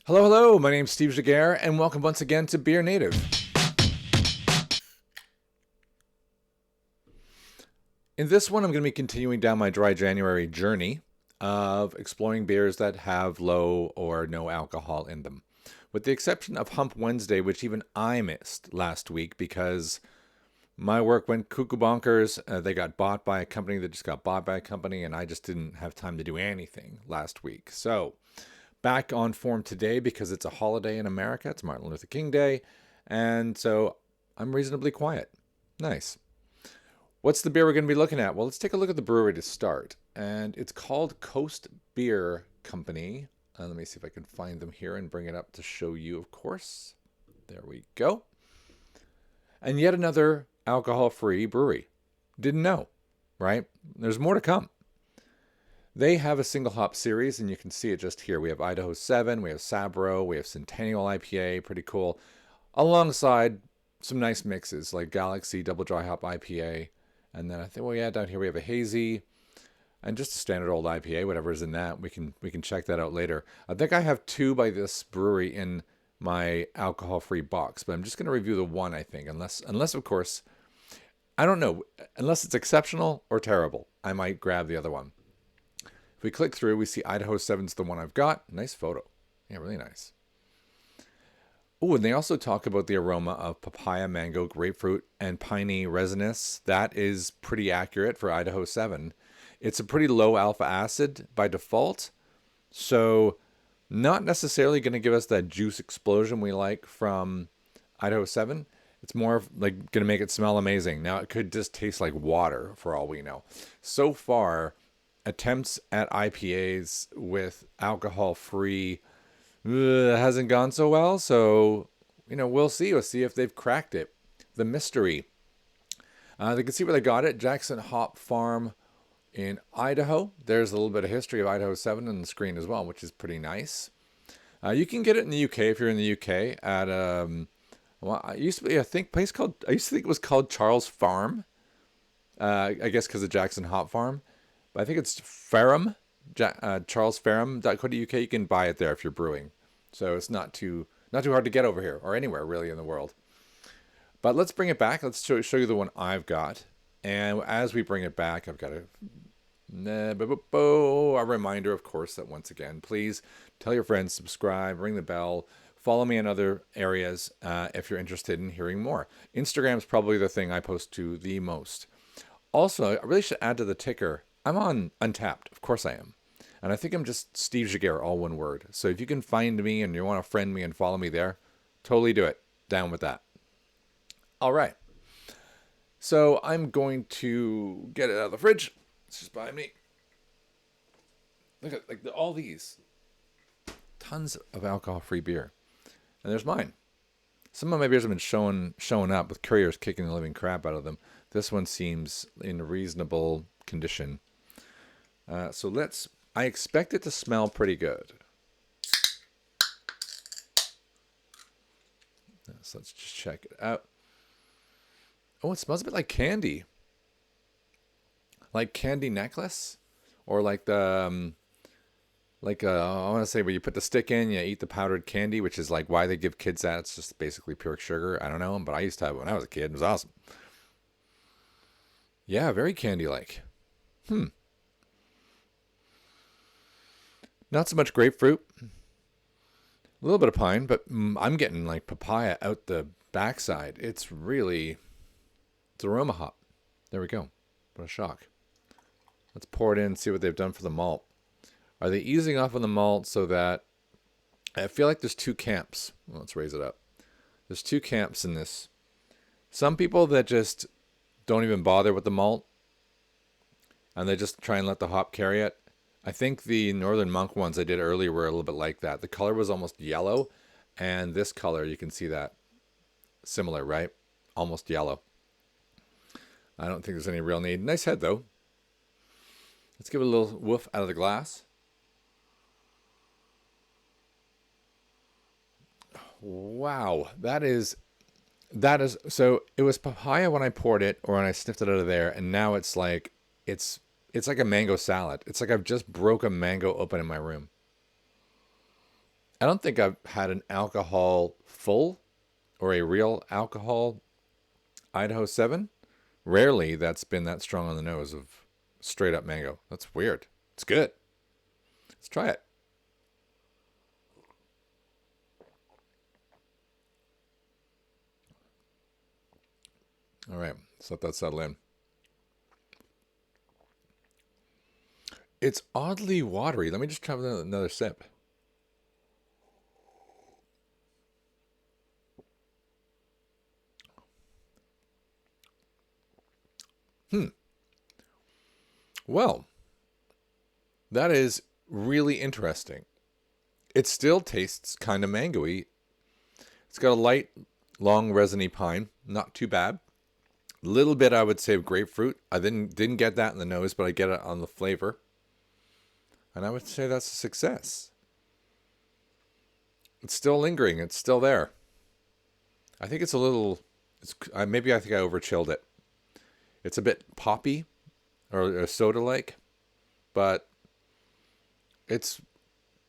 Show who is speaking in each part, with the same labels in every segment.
Speaker 1: Hello, hello. My name's Steve Jaguar, and welcome once again to BeerNative. In this one, I'm going to be continuing down my dry January journey of exploring beers that have low or no alcohol in them, with the exception of Hump Wednesday, which even I missed last week because my work went cuckoo bonkers. They got bought by a company that just got bought by a company, and I just didn't have time to do anything last week. So back on form today because it's a holiday in America. It's Martin Luther King Day, and so I'm reasonably quiet. Nice. What's the beer we're going to be looking at? Well, let's take a look at the brewery to start. And it's called Coast Beer Company. Let me see if I can find them here and bring it up to show you, of course. There we go. And yet another alcohol-free brewery. Didn't know, right? There's more to come. They have a single hop series, and you can see it just here. We have Idaho 7, we have Sabro, we have Centennial IPA, pretty cool, alongside some nice mixes like Galaxy Double Dry Hop IPA. And then I think, down here we have a hazy and just a standard old IPA, whatever's in that. We can check that out later. I think I have two by this brewery in my alcohol-free box, but I'm just going to review the one, I think, unless of course, I don't know, unless it's exceptional or terrible, I might grab the other one. If we click through, we see Idaho 7's the one I've got. Nice photo. Yeah, really nice. Oh, and they also talk about the aroma of papaya, mango, grapefruit, and piney resinous. That is pretty accurate for Idaho 7. It's a pretty low alpha acid by default, so not necessarily going to give us that juice explosion we like from Idaho 7. It's more like going to make it smell amazing. Now, it could just taste like water for all we know. So far, attempts at IPAs with alcohol-free hasn't gone so well, so we'll see. We'll see if they've cracked it. The mystery. They can see where they got it. Jackson Hop Farm in Idaho. There's a little bit of history of Idaho 7 on the screen as well, which is pretty nice. You can get it in the UK if you're in the UK at it used to be, I used to think it was called Charles Farm. I guess because of Jackson Hop Farm. But I think it's Ferrum, charlesferrum.co.uk. You can buy it there if you're brewing. So it's not too hard to get over here or anywhere really in the world. But let's bring it back. Let's show you the one I've got. And as we bring it back, I've got a reminder, of course, that once again, please tell your friends, subscribe, ring the bell, follow me in other areas if you're interested in hearing more. Instagram's probably the thing I post to the most. Also, I really should add to the ticker, I'm on Untapped. Of course I am. And I think I'm just Steve Jaguar, all one word. So if you can find me and you want to friend me and follow me there, totally do it. Down with that. All right. So I'm going to get it out of the fridge. It's just behind me. Look at all these. Tons of alcohol-free beer. And there's mine. Some of my beers have been showing up with couriers kicking the living crap out of them. This one seems in reasonable condition. I expect it to smell pretty good. So let's just check it out. Oh, it smells a bit like candy. Like candy necklace? Or like the, I want to say where you put the stick in, you eat the powdered candy, which is like why they give kids that. It's just basically pure sugar. I don't know, but I used to have it when I was a kid. It was awesome. Yeah, very candy-like. Not so much grapefruit. A little bit of pine, but I'm getting like papaya out the backside. It's Aroma hop. There we go. What a shock. Let's pour it in and see what they've done for the malt. Are they easing off on the malt so that I feel like there's two camps. Well, let's raise it up. There's two camps in this. Some people that just don't even bother with the malt and they just try and let the hop carry it. I think the Northern Monk ones I did earlier were a little bit like that. The color was almost yellow, and this color, you can see that. Similar, right? Almost yellow. I don't think there's any real need. Nice head, though. Let's give it a little woof out of the glass. Wow, that is, so it was papaya when I poured it or when I sniffed it out of there, and now it's like It's like a mango salad. It's like I've just broke a mango open in my room. I don't think I've had an alcohol full or a real alcohol Idaho 7. Rarely that's been that strong on the nose of straight up mango. That's weird. It's good. Let's try it. All right, let's let that settle in. It's oddly watery. Let me just try another sip. Well, that is really interesting. It still tastes kind of mangoey. It's got a light, long, resiny pine. Not too bad. A little bit, I would say, of grapefruit. I didn't get that in the nose, but I get it on the flavor. And I would say that's a success. It's still lingering. It's still there. I think it's a little... maybe I think I over-chilled it. It's a bit poppy or soda-like, but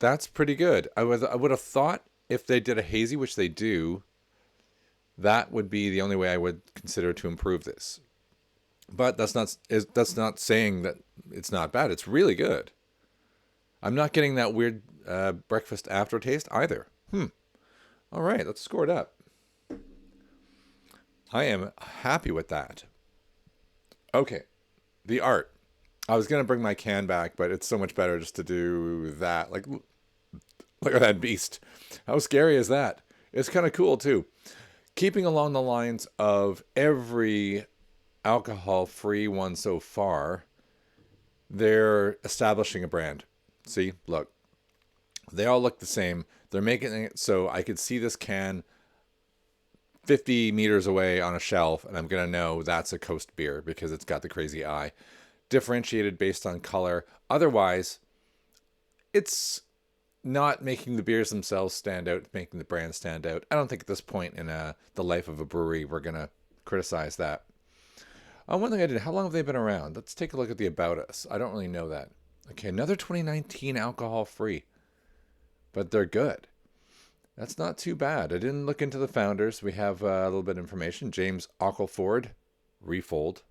Speaker 1: that's pretty good. I would have thought if they did a hazy, which they do, that would be the only way I would consider to improve this. But that's not saying that it's not bad. It's really good. I'm not getting that weird breakfast aftertaste either. All right, let's score it up. I am happy with that. Okay, the art. I was going to bring my can back, but it's so much better just to do that. Like, look at that beast. How scary is that? It's kind of cool, too. Keeping along the lines of every alcohol-free one so far, they're establishing a brand. See, look. They all look the same. They're making it so I could see this can 50 meters away on a shelf, and I'm going to know that's a Coast beer because it's got the crazy eye. Differentiated based on color. Otherwise, it's not making the beers themselves stand out, making the brand stand out. I don't think at this point in the life of a brewery we're going to criticize that. One thing I did, how long have they been around? Let's take a look at the About Us. I don't really know that. Okay, another 2019 alcohol-free. But they're good. That's not too bad. I didn't look into the founders. We have a little bit of information. James Ockleford, Refold.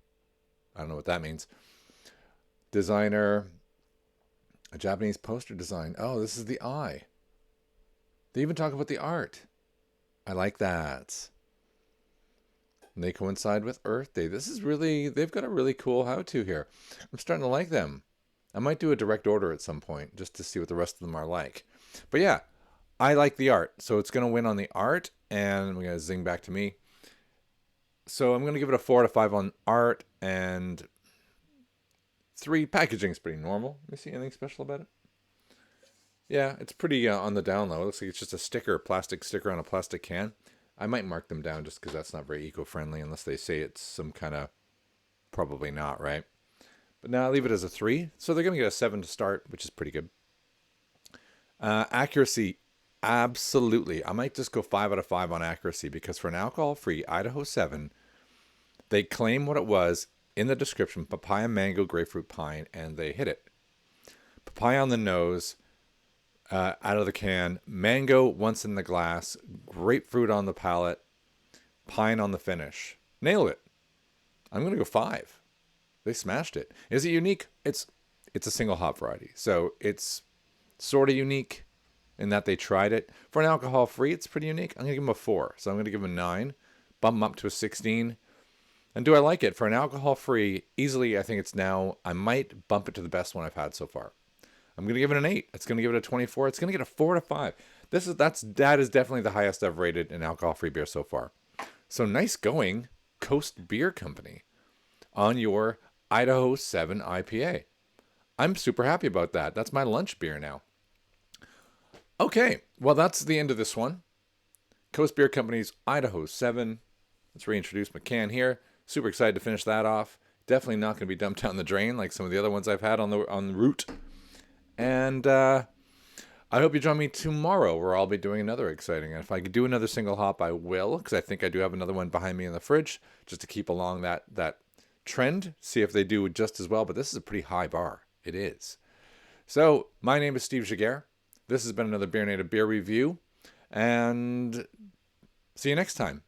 Speaker 1: I don't know what that means. Designer, a Japanese poster design. Oh, this is the eye. They even talk about the art. I like that. And they coincide with Earth Day. They've got a really cool how-to here. I'm starting to like them. I might do a direct order at some point just to see what the rest of them are like. But yeah, I like the art. So it's going to win on the art, and we're going to zing back to me. So I'm going to give it a 4 out of 5 on art, and 3. Packaging is pretty normal. Let me see anything special about it. Yeah, it's pretty on the down low. It looks like it's just a sticker, a plastic sticker on a plastic can. I might mark them down just because that's not very eco-friendly unless they say it's some kind of... Probably not, right? But now I'll leave it as a 3. So they're going to get a 7 to start, which is pretty good. Accuracy, absolutely. I might just go 5 out of 5 on accuracy because for an alcohol-free Idaho 7, they claim what it was in the description, papaya, mango, grapefruit, pine, and they hit it. Papaya on the nose, out of the can, mango once in the glass, grapefruit on the palate, pine on the finish. Nailed it. I'm going to go 5. They smashed it. Is it unique? It's a single hop variety. So it's sort of unique in that they tried it. For an alcohol-free, it's pretty unique. I'm going to give them a 4. So I'm going to give them a 9. Bump them up to a 16. And do I like it? For an alcohol-free, easily I think it's now, I might bump it to the best one I've had so far. I'm going to give it an 8. It's going to give it a 24. It's going to get a 4 to 5. That is definitely the highest I've rated an alcohol-free beer so far. So nice going, Coast Beer Company, on your Idaho 7 IPA. I'm super happy about that. That's my lunch beer now. Okay, well, that's the end of this one. Coast Beer Company's Idaho 7. Let's reintroduce my can here. Super excited to finish that off. Definitely not going to be dumped down the drain like some of the other ones I've had on the route. And I hope you join me tomorrow where I'll be doing another exciting. And if I could do another single hop, I will, because I think I do have another one behind me in the fridge just to keep along that trend, see if they do just as well. But this is a pretty high bar. It is. So my name is Steve Giguere. This has been another BeerNative beer review, and see you next time.